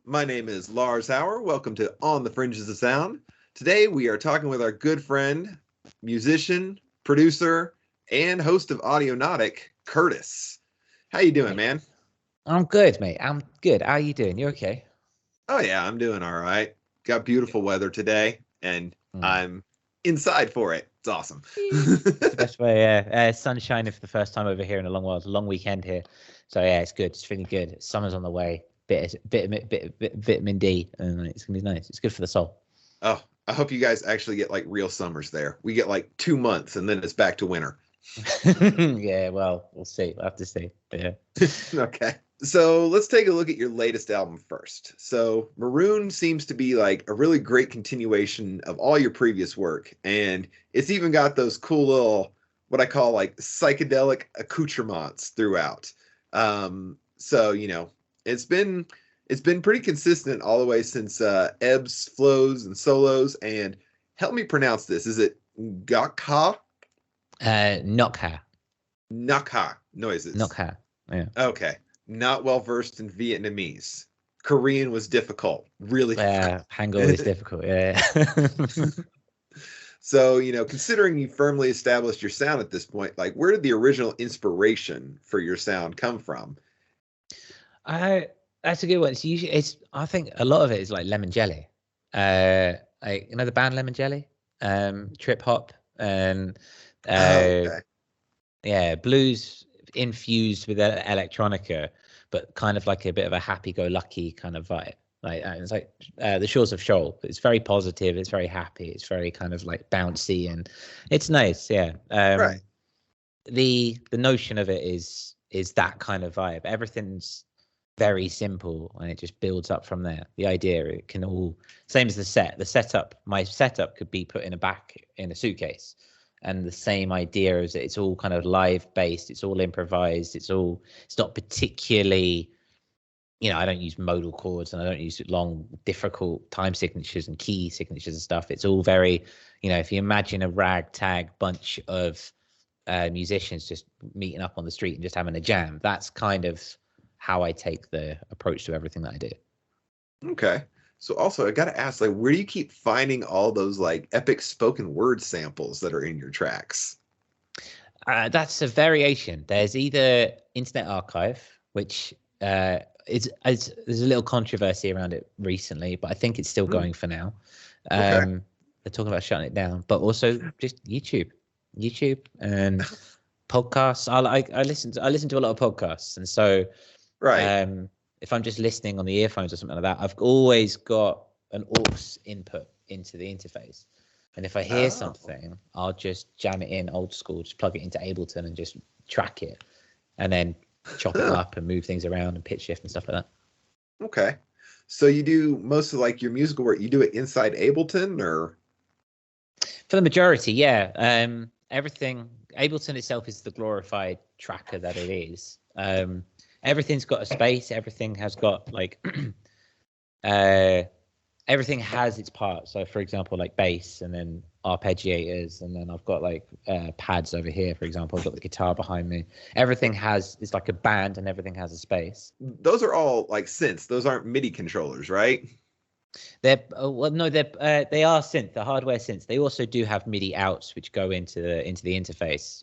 My name is Lars Hauer. Welcome to On the Fringes of Sound. Today we are talking with our good friend, musician, producer, and host of Audionautic, Kh3rtis. How you doing, man? I'm good, mate. I'm good. How are you doing? You okay? Oh yeah, I'm doing all right. Got beautiful weather today, and I'm inside for it. It's awesome. It's the best way. Yeah, sun shining for the first time over here in a long while. It's a long weekend here, so yeah, it's good. It's feeling good. Summer's on the way. Bit vitamin D, and it's gonna be nice. It's good for the soul. Oh, I hope you guys actually get like real summers there. We get like 2 months, and then it's back to winter. Yeah, well, we'll see. We'll have to see. Yeah. Okay. So let's take a look at your latest album first. So Maroon seems to be like a really great continuation of all your previous work. And it's even got those cool little, what I call like psychedelic accoutrements throughout. So, it's been pretty consistent all the way since ebbs, flows, and solos. And help me pronounce this. Is it Gakha? Nokha. Nakha noises. Nokha. Yeah. Okay. Not well versed in Vietnamese. Korean was difficult. Really difficult. Hangul is difficult. Yeah. So, considering you firmly established your sound at this point, like where did the original inspiration for your sound come from? That's a good one. I think a lot of it is like Lemon Jelly. Like the band Lemon Jelly, trip hop, and yeah, blues infused with electronica, but kind of like a bit of a happy-go-lucky kind of vibe. Like it's like the Shores of Shoal. It's very positive. It's very happy. It's very kind of like bouncy, and it's nice. Yeah. Right. The notion of it is that kind of vibe. Everything's very simple, and it just builds up from there. The idea, it can all same as the setup. My setup could be put in a suitcase. And the same idea is that it's all kind of live based. It's all improvised. It's not particularly, I don't use modal chords and I don't use long, difficult time signatures and key signatures and stuff. It's all very, if you imagine a ragtag bunch of musicians just meeting up on the street and just having a jam, that's kind of how I take the approach to everything that I do. Okay. So also, I got to ask, like, where do you keep finding all those like epic spoken word samples that are in your tracks? That's a variation. There's either Internet Archive, which there's a little controversy around it recently, but I think it's still going for now. Okay. They're talking about shutting it down, but also just YouTube and podcasts. I listen to a lot of podcasts, and so right. If I'm just listening on the earphones or something like that, I've always got an aux input into the interface. And if I hear something, I'll just jam it in old school, just plug it into Ableton and just track it and then chop it up and move things around and pitch shift and stuff like that. Okay. So you do most of like your musical work, you do it inside Ableton or? For the majority, yeah. Ableton itself is the glorified tracker that it is. Everything's got a space. Everything has got like, everything has its parts. So, for example, like bass and then arpeggiators, and then I've got like pads over here. For example, I've got the guitar behind me. It's like a band, and everything has a space. Those are all like synths. Those aren't MIDI controllers, right? They are synth. The hardware synths. They also do have MIDI outs, which go into the interface,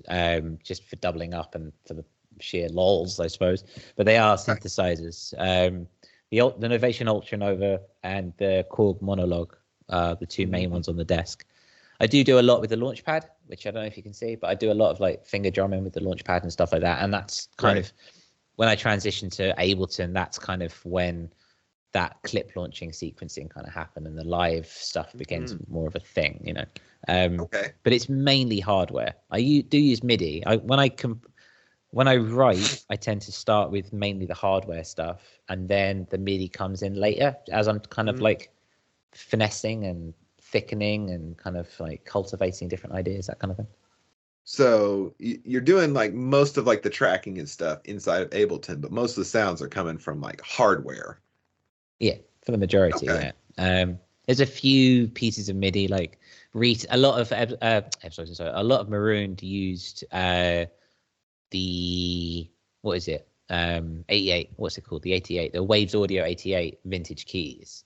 just for doubling up and for the sheer lols, I suppose, but they are synthesizers. The Novation Ultra Nova and the Korg Monologue are the two main ones on the desk. I do a lot with the Launchpad, which I don't know if you can see, but I do a lot of like finger drumming with the Launchpad and stuff like that. And that's kind of when I transition to Ableton, that's kind of when that clip launching sequencing kind of happened and the live stuff becomes more of a thing, Okay. But it's mainly hardware. I do use MIDI. When I write, I tend to start with mainly the hardware stuff, and then the MIDI comes in later as I'm kind of like finessing and thickening and kind of like cultivating different ideas, that kind of thing. So you're doing like most of like the tracking and stuff inside of Ableton, but most of the sounds are coming from like hardware. Yeah, for the majority. Okay. Yeah. There's a few pieces of MIDI, like a lot of Maroon used what is it? 88. What's it called? The 88, the Waves Audio 88 vintage keys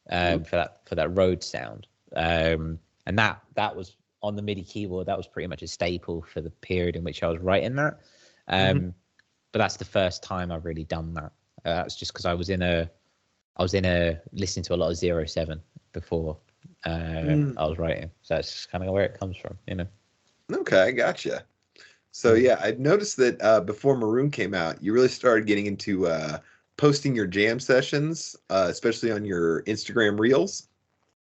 for that Rhodes sound. And that was on the MIDI keyboard. That was pretty much a staple for the period in which I was writing that. But that's the first time I've really done that. That's just because I was in a listening to a lot of 07 before I was writing. So that's just kind of where it comes from, you know. Okay, gotcha. So yeah, I noticed that before Maroon came out, you really started getting into posting your jam sessions, especially on your Instagram Reels.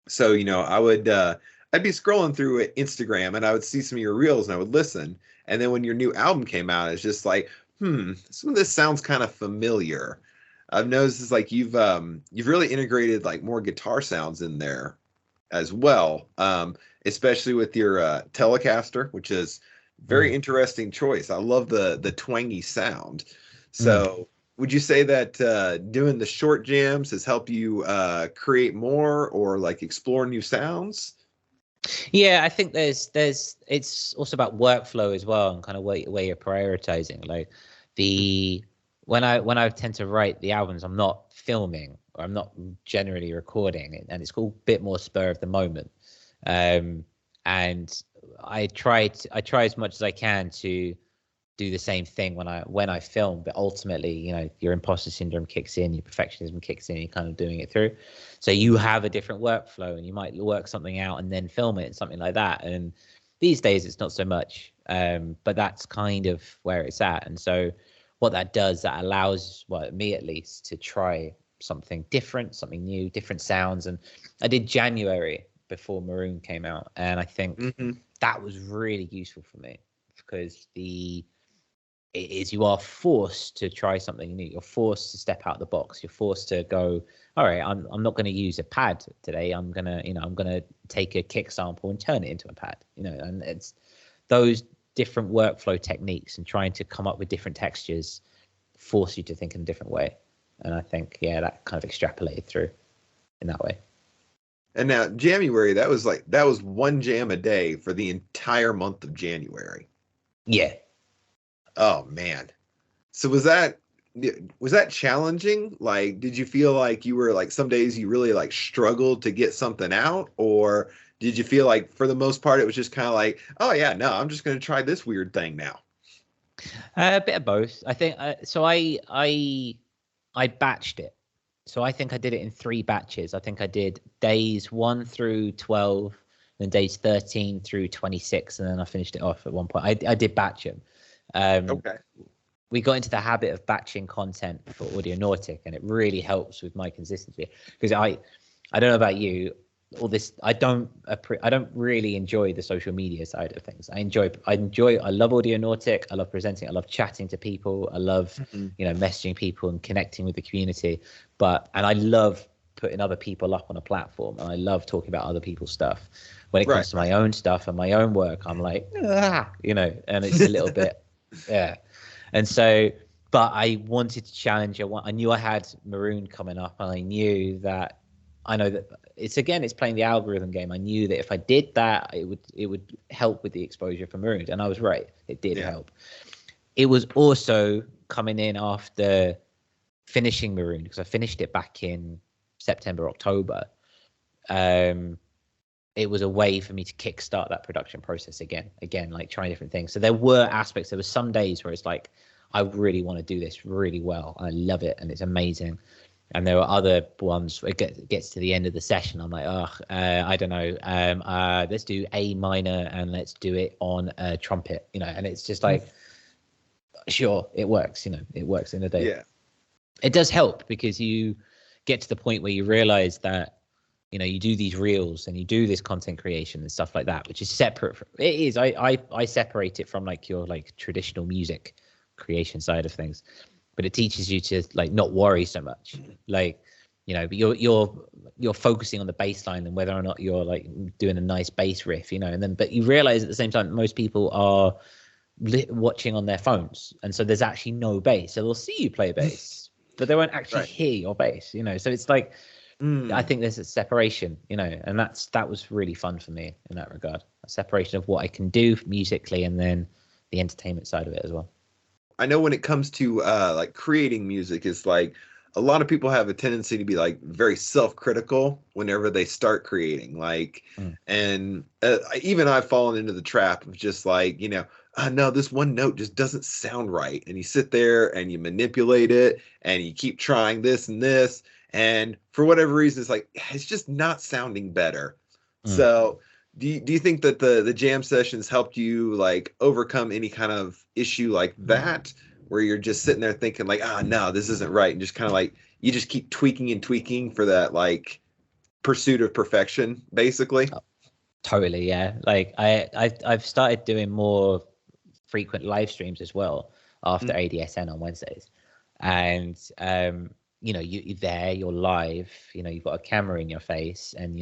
So, you know, I'd be scrolling through Instagram and I would see some of your reels and I would listen. And then when your new album came out, it's just like, some of this sounds kind of familiar. I've noticed it's like you've really integrated like more guitar sounds in there as well, especially with your Telecaster, which is very interesting choice. I love the twangy sound. So would you say that doing the short jams has helped you create more or like explore new sounds? Yeah, I think it's also about workflow as well, and kind of where you're prioritizing. Like when I tend to write the albums, I'm not filming or I'm not generally recording, and it's all a bit more spur of the moment. And I try as much as I can to do the same thing when I film, but ultimately, you know, your imposter syndrome kicks in, your perfectionism kicks in, you're kind of doing it through. So you have a different workflow and you might work something out and then film it and something like that. And these days it's not so much, but that's kind of where it's at. And so what that does, that allows, well, me at least, to try something different, something new, different sounds. And I did January before Maroon came out, and I think that was really useful for me, because you are forced to try something new. You're forced to step out the box. You're forced to go, all right, I'm not going to use a pad today. I'm gonna take a kick sample and turn it into a pad. You know, and it's those different workflow techniques and trying to come up with different textures force you to think in a different way. And I think, yeah, that kind of extrapolated through in that way. And now January, that was one jam a day for the entire month of January. Yeah. Oh man. So was that challenging? Like, did you feel like you were like some days you really like struggled to get something out, or did you feel like for the most part it was just kind of like, oh yeah, no, I'm just going to try this weird thing now? A bit of both, I think. So I batched it. So I think I did it in 3 batches. I think I did days 1 through 12, then days 13 through 26, and then I finished it off at one point. I did batch them. Okay. We got into the habit of batching content for Audionautic, and it really helps with my consistency, because I don't know about you, all this, I don't really enjoy the social media side of things. I love Audionautic. I love presenting. I love chatting to people. I love, you know, messaging people and connecting with the community. And I love putting other people up on a platform, and I love talking about other people's stuff. When it comes to my own stuff and my own work, I'm like, you know, and it's a little bit, yeah. And so, but I wanted to challenge. I knew I had Maroon coming up, and I knew that, I know that it's playing the algorithm game. I knew that if I did that, it would help with the exposure for Maroon, and I was right. It did help. It was also coming in after finishing Maroon, because I finished it back in September, October. It was a way for me to kickstart that production process again, like trying different things. So there were aspects. There were some days where it's like, I really want to do this really well. I love it, and it's amazing. And there were other ones where it gets to the end of the session, I'm like, I don't know. Let's do A minor and let's do it on a trumpet, you know. And it's just like, sure, it works, you know. It works in a day. Yeah. It does help, because you get to the point where you realize that, you know, you do these reels and you do this content creation and stuff like that, which is separate from, it is. I separate it from like your like traditional music creation side of things. But it teaches you to like not worry so much, like, you know, but you're focusing on the bass line and whether or not you're like doing a nice bass riff, you know. And then, but you realize at the same time, most people are watching on their phones, and so there's actually no bass. So they'll see you play bass, but they won't actually hear your bass, you know. So it's like, I think there's a separation, you know, and that was really fun for me in that regard. A separation of what I can do musically and then the entertainment side of it as well. I know when it comes to like creating music, it's like a lot of people have a tendency to be like very self-critical whenever they start creating. Like, Mm. and even I've fallen into the trap of just like, no, this one note just doesn't sound right. And you sit there and you manipulate it and you keep trying this and this. And for whatever reason, it's like, it's just not sounding better. Mm. So do you think that the jam sessions helped you like overcome any kind of issue like that, where you're just sitting there thinking like, no, this isn't right, and just kind of like you just keep tweaking and tweaking for that like pursuit of perfection, basically? Oh, totally, yeah. Like I've started doing more frequent live streams as well after ADSN on Wednesdays, and you're there, you're live, you've got a camera in your face, and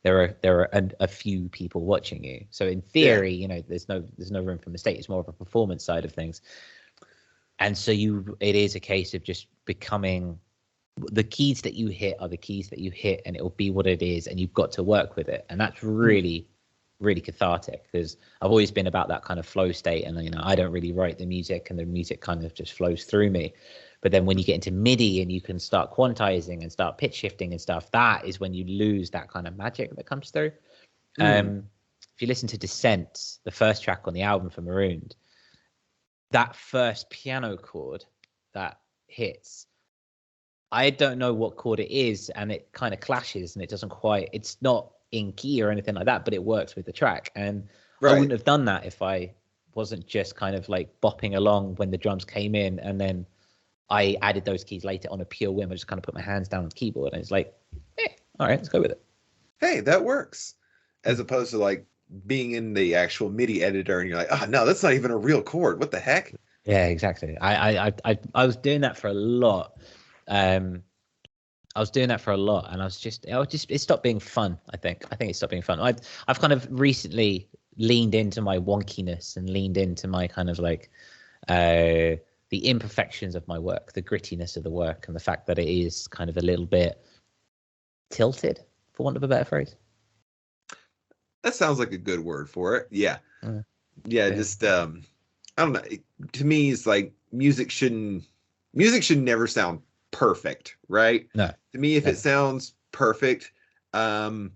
there are a few people watching you. So in theory, there's no room for mistake. It's more of a performance side of things. And so it is a case of just becoming, the keys that you hit are the keys that you hit, and it'll be what it is, and you've got to work with it. And that's really, really cathartic, because I've always been about that kind of flow state, and I don't really write the music, and the music kind of just flows through me. But then when you get into MIDI and you can start quantizing and start pitch shifting and stuff, that is when you lose that kind of magic that comes through. If you listen to Descent, the first track on the album for Marooned, that first piano chord that hits, I don't know what chord it is, and it kind of clashes, and it's not in key or anything like that, but it works with the track. And I wouldn't have done that if I wasn't just kind of like bopping along when the drums came in, and then I added those keys later on a pure whim. I just kind of put my hands down on the keyboard, and it's like, all right, let's go with it. Hey, that works. As opposed to like being in the actual MIDI editor and you're like, no, that's not even a real chord. What the heck? Yeah, exactly. I was doing that for a lot. And it stopped being fun. I think it stopped being fun. I've kind of recently leaned into my wonkiness and leaned into my kind of like, the imperfections of my work, the grittiness of the work, and the fact that it is kind of a little bit tilted, for want of a better phrase. That sounds like a good word for it. Yeah. Just I don't know. To me, it's like music should never sound perfect, right? No. To me, if it sounds perfect, it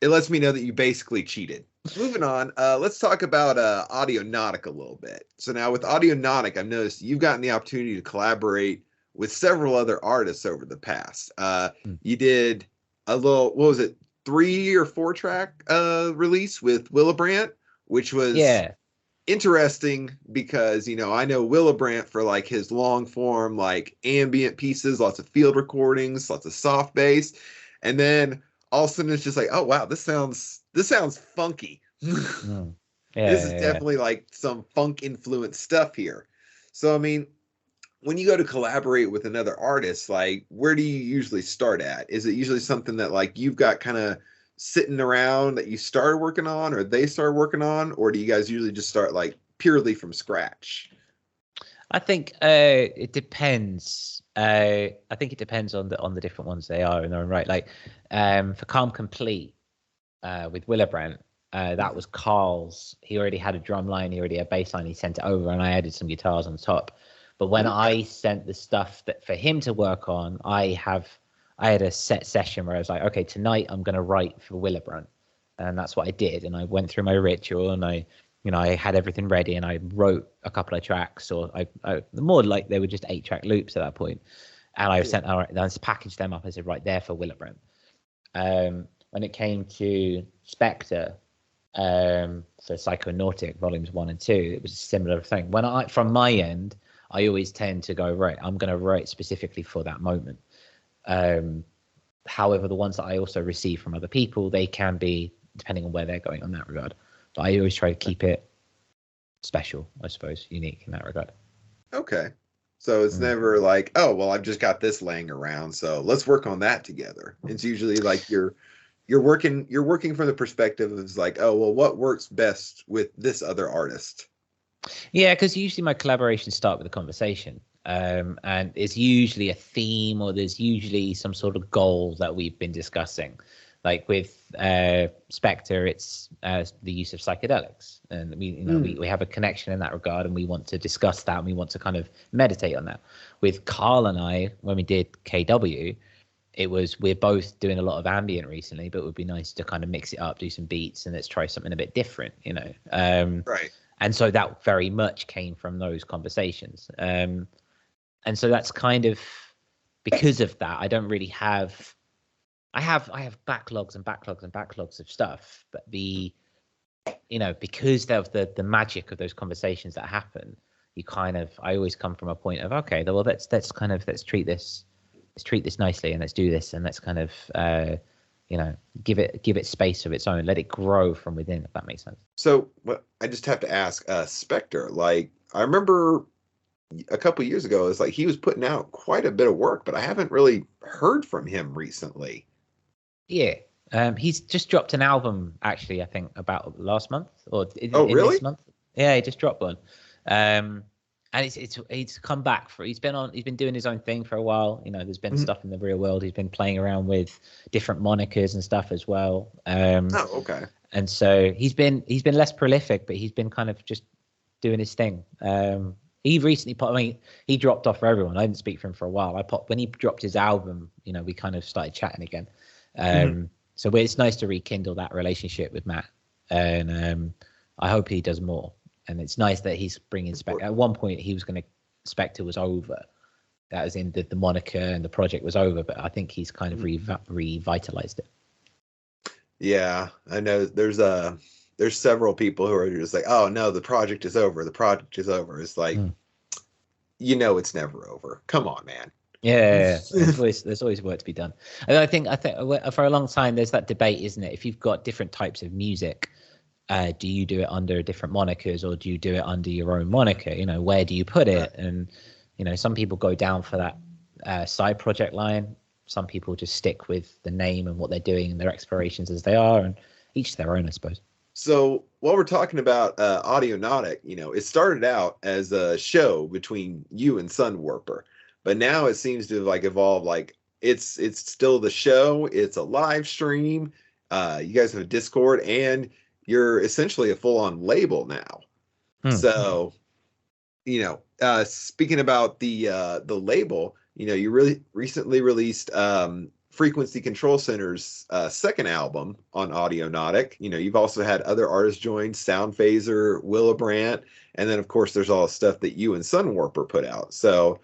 lets me know that you basically cheated. Moving on, let's talk about Audionautic a little bit. So now with Audionautic, I've noticed you've gotten the opportunity to collaborate with several other artists over the past. You did a little, what was it, 3 or 4 track release with Willebrandt, which was interesting because, I know Willebrandt for like his long form, like ambient pieces, lots of field recordings, lots of soft bass. And then all of a sudden it's just like, oh, wow, this sounds funky. This is definitely like some funk influenced stuff here. So, I mean, when you go to collaborate with another artist, like, where do you usually start at? Is it usually something that like you've got kind of sitting around that you started working on, or they started working on, or do you guys usually just start like purely from scratch? I think it depends. I think it depends on the different ones they are in their own right. Like for Calm Complete with Willebrandt, that was Carl's. He already had a drum line, he already had a bass line, he sent it over, and I added some guitars on top. But when I sent the stuff that for him to work on, I had a set session where I was like, okay, tonight I'm going to write for Willebrandt. And that's what I did. And I went through my ritual, and I had everything ready, and I wrote a couple of tracks, or I more like they were just 8-track loops at that point. And I sent, all right, then I packaged them up. I said, right, there for Willebrandt. When it came to Spectre, so Psychonautic volumes 1 and 2, it was a similar thing. From my end, I always tend to go, right, I'm going to write specifically for that moment. However, the ones that I also receive from other people, they can be depending on where they're going on that regard. But I always try to keep it special, I suppose, unique in that regard. Okay. So it's never like, oh, well, I've just got this laying around, so let's work on that together. It's usually like you're working from the perspective of like, oh, well, what works best with this other artist? Yeah, because usually my collaborations start with a conversation. And it's usually a theme, or there's usually some sort of goal that we've been discussing. Like with Spectre, it's the use of psychedelics, and we have a connection in that regard, and we want to discuss that, and we want to kind of meditate on that. With Carl and I, when we did KW, we're both doing a lot of ambient recently, but it would be nice to kind of mix it up, do some beats, and let's try something a bit different, Right. And so that very much came from those conversations, and so that's kind of because of that. I don't really have. I have backlogs and backlogs and backlogs of stuff, but because of the magic of those conversations that happen, I always come from a point of, okay, well, let's treat this nicely, and let's do this, and let's kind of give it space of its own, let it grow from within, if that makes sense. So I just have to ask, Spectre, like I remember a couple years ago, it's like he was putting out quite a bit of work, but I haven't really heard from him recently. Yeah. He's just dropped an album, actually, I think about last month or in really? This month. Yeah, he just dropped one. And he's come back he's been doing his own thing for a while. There's been stuff in the real world. He's been playing around with different monikers and stuff as well. Okay. And so he's been less prolific, but he's been kind of just doing his thing. He recently he dropped off for everyone. I didn't speak for him for a while. When he dropped his album, we kind of started chatting again. So it's nice to rekindle that relationship with Matt, and I hope he does more. And it's nice that he's bringing Spectre. At one point, he was Spectre was over. That was in the moniker, and the project was over. But I think he's kind of revitalized it. Yeah, I know. There's several people who are just like, oh no, the project is over. The project is over. It's like, it's never over. Come on, man. Yeah, there's always work to be done. And I think for a long time there's that debate, isn't it? If you've got different types of music, do you do it under different monikers, or do you do it under your own moniker? Where do you put it? And some people go down for that side project line. Some people just stick with the name and what they're doing and their explorations as they are, and each their own, I suppose. So while we're talking about Audionautic, it started out as a show between you and Sunwarper. But now it seems to have evolved. It's still the show. It's a live stream. You guys have a Discord, and you're essentially a full-on label now. So, speaking about the label, you really recently released Frequency Control Center's second album on Audionautic. You've also had other artists join: Sound Phaser, Willibrandt, and then of course there's all the stuff that you and Sunwarper put out. So,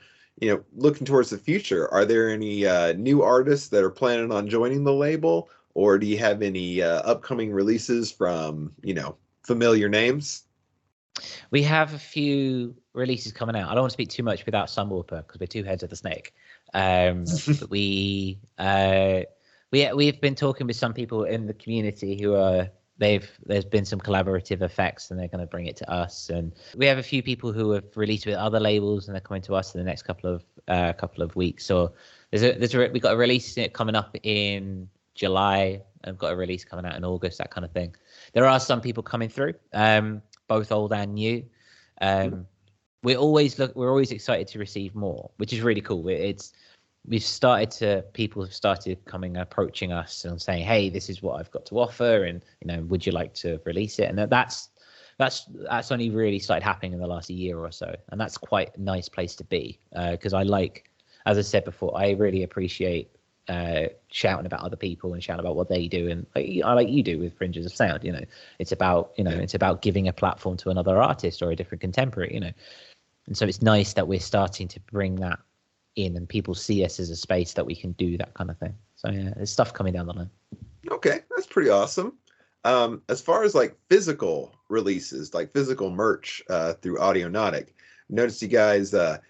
looking towards the future, are there any new artists that are planning on joining the label, or do you have any upcoming releases from, familiar names? We have a few releases coming out. I don't want to speak too much without Sunwarper because we're two heads of the snake. But we've been talking with some people in the community who are there's been some collaborative effects, and they're going to bring it to us. And we have a few people who have released with other labels, and they're coming to us in the next couple of weeks. So we got a release coming up in July, and got a release coming out in August, that kind of thing. There are some people coming through, both old and new. We're always excited to receive more, which is really cool. People have started approaching us and saying, hey, this is what I've got to offer, and would you like to release it? And that's only really started happening in the last year or so, and that's quite a nice place to be, because as I said before, I really appreciate shouting about other people and shouting about what they do, and like you do with Fringes of Sound. It's about it's about giving a platform to another artist or a different contemporary, and so it's nice that we're starting to bring that in, and people see us as a space that we can do that kind of thing. So yeah, there's stuff coming down the line. Okay, that's pretty awesome. As far as physical releases, like physical merch through Audionautic, noticed you guys are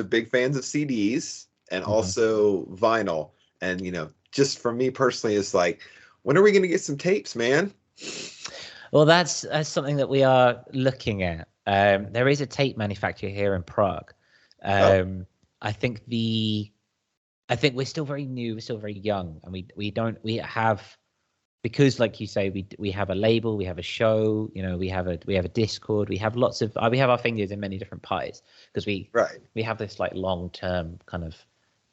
big fans of CDs and also vinyl. And just for me personally, it's like, when are we going to get some tapes, man? Well, that's something that we are looking at. There is a tape manufacturer here in Prague. I think we're still very new, we're still very young, and we have, because like you say, we have a label, we have a show, we have a Discord, we have lots of we have our fingers in many different pies, because we have this long-term kind of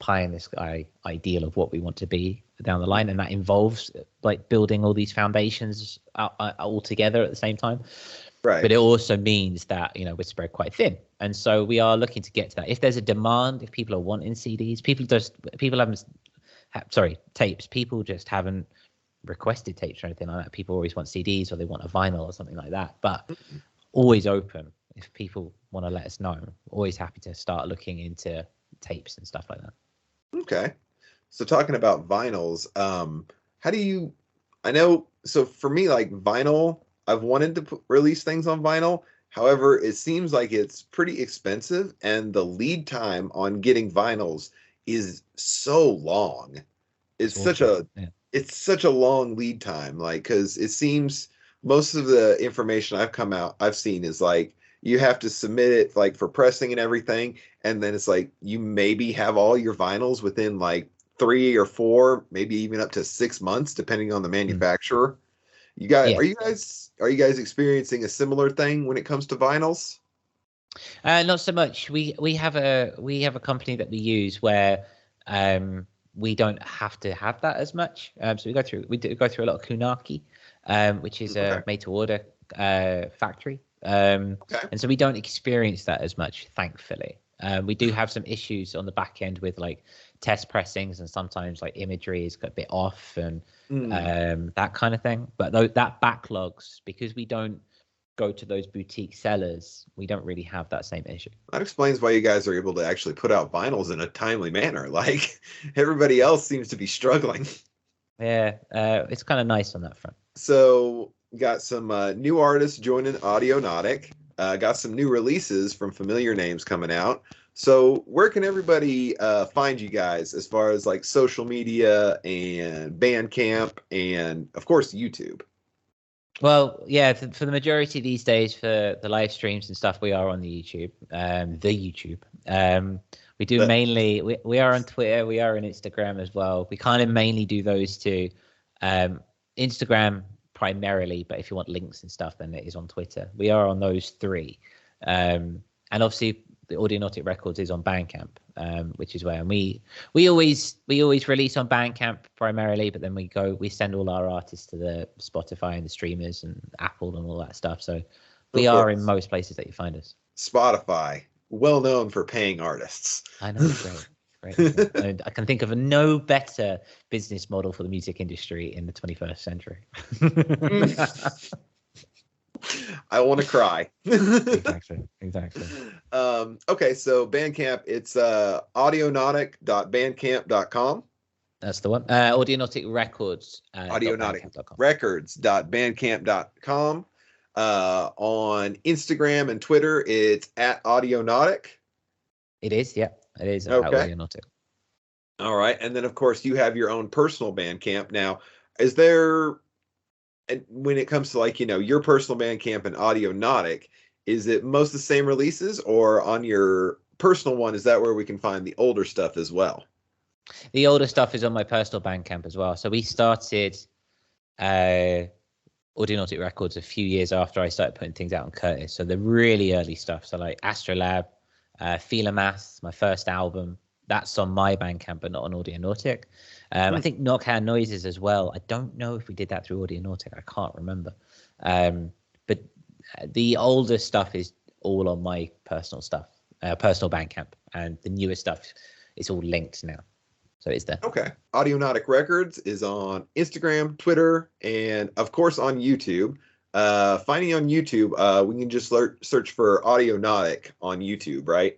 pie in the sky ideal of what we want to be down the line, and that involves like building all these foundations all together at the same time. Right. But it also means that, you know, we're spread quite thin, and so we are looking to get to that. If there's a demand, if people are wanting CDs, tapes. People just haven't requested tapes or anything like that. People always want CDs, or they want a vinyl or something like that. But always open if people want to let us know. Always happy to start looking into tapes and stuff like that. Okay. So talking about vinyls, how do you, I know, so for me, like vinyl, I've wanted to release things on vinyl. However, it seems like it's pretty expensive, and the lead time on getting vinyls is so long. It's such a long lead time, like, because it seems most of the information I've seen is like you have to submit it like for pressing and everything, and then it's like you maybe have all your vinyls within like 3 or 4, maybe even up to 6 months, depending on the manufacturer. You guys, are you guys experiencing a similar thing when it comes to vinyls? Not so much. We have a company that we use where we don't have to have that as much. So we go through a lot of Kh3rtis, which is a made to order factory. And so we don't experience that as much, thankfully. We do have some issues on the back end with like test pressings, and sometimes like imagery is a bit off and that kind of thing. But that backlogs, because we don't go to those boutique sellers, we don't really have that same issue. That explains why you guys are able to actually put out vinyls in a timely manner. Like everybody else seems to be struggling. Yeah, it's kind of nice on that front. So got some new artists joining Audionautic. Got some new releases from familiar names coming out. So where can everybody find you guys as far as like social media and Bandcamp and of course YouTube? Well, yeah, for the majority these days, for the live streams and stuff, we are on the YouTube. We do mainly, we are on Twitter, we are on Instagram as well. We kind of mainly do those two. Instagram primarily, but if you want links and stuff, then it is on Twitter. We are on those three. And obviously the Audionautic Records is on Bandcamp, which is where, and we always release on Bandcamp primarily, but then we send all our artists to the Spotify and the streamers and Apple and all that stuff. So we are in most places that you find us. Spotify, well known for paying artists. I know, great. I can think of no better business model for the music industry in the 21st century. I want to cry. Exactly. Okay, so Bandcamp, it's audionautic.bandcamp.com. That's the one. Audionautic Records. Audionautic.bandcamp.com. On Instagram and Twitter, it's at Audionautic. It is, yeah. It is Audionautic. All right. And then, of course, you have your own personal Bandcamp. Now, is there, and when it comes to like, you know, your personal Bandcamp and Audionautic, is it most the same releases, or on your personal one, is that where we can find the older stuff as well? The older stuff is on my personal Bandcamp as well. So we started Audionautic Records a few years after I started putting things out on Kh3rtis. So the really early stuff. So like Astrolab, Math, my first album, that's on my Bandcamp, but not on Audionautic. I think Knockout Noises as well. I don't know if we did that through Audionautic. I can't remember. But the older stuff is all on my personal stuff, personal Bandcamp, and the newer stuff is all linked now. So it's there. Okay. Audionautic Records is on Instagram, Twitter, and of course on YouTube. Finding on YouTube, we can just search for Audionautic on YouTube, right?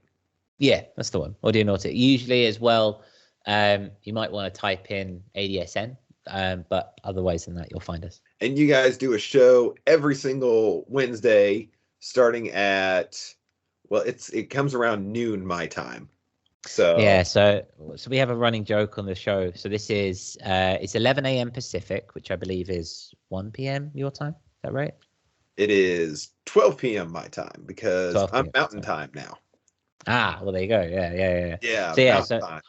Yeah, that's the one. Audionautic. Usually as well, you might want to type in ADSN, but otherwise than that, you'll find us. And you guys do a show every single Wednesday, starting at, well, it comes around noon my time. So yeah, so we have a running joke on the show. So this is it's 11 a.m. Pacific, which I believe is 1 p.m. your time. Is that right? It is 12 p.m. my time, because I'm Mountain Time now. Ah, well there you go. Yeah. Yeah. So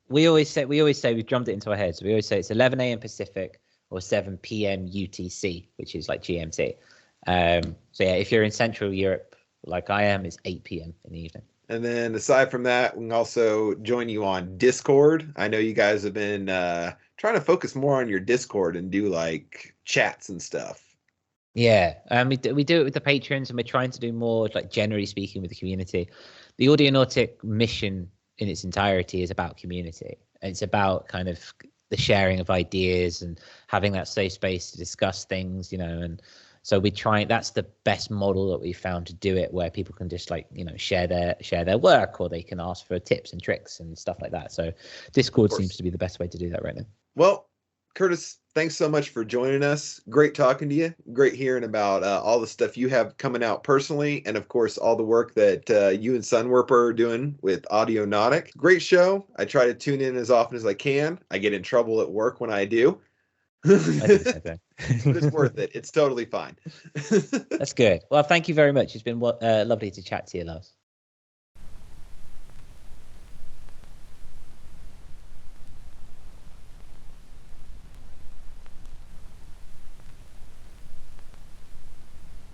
we always say we've drummed it into our heads. We always say it's 11 a.m. Pacific or 7 p.m. UTC, which is like GMT. So yeah, if you're in Central Europe, like I am, it's 8 p.m. in the evening. And then aside from that, we can also join you on Discord. I know you guys have been trying to focus more on your Discord and do like chats and stuff. Yeah, we do it with the patrons, and we're trying to do more, like generally speaking, with the community. The Audionautic mission in its entirety is about community. It's about kind of the sharing of ideas and having that safe space to discuss things, and so we try. That's the best model that we found to do it, where people can just like share their work, or they can ask for tips and tricks and stuff like that. So Discord seems to be the best way to do that right now. Well, Curtis, thanks so much for joining us. Great talking to you. Great hearing about all the stuff you have coming out personally, and of course all the work that you and Sunwarper are doing with Audionautic. Great show. I try to tune in as often as I can. I get in trouble at work when I do. But it's worth it. It's totally fine. That's good. Well, thank you very much. It's been lovely to chat to you, Lars.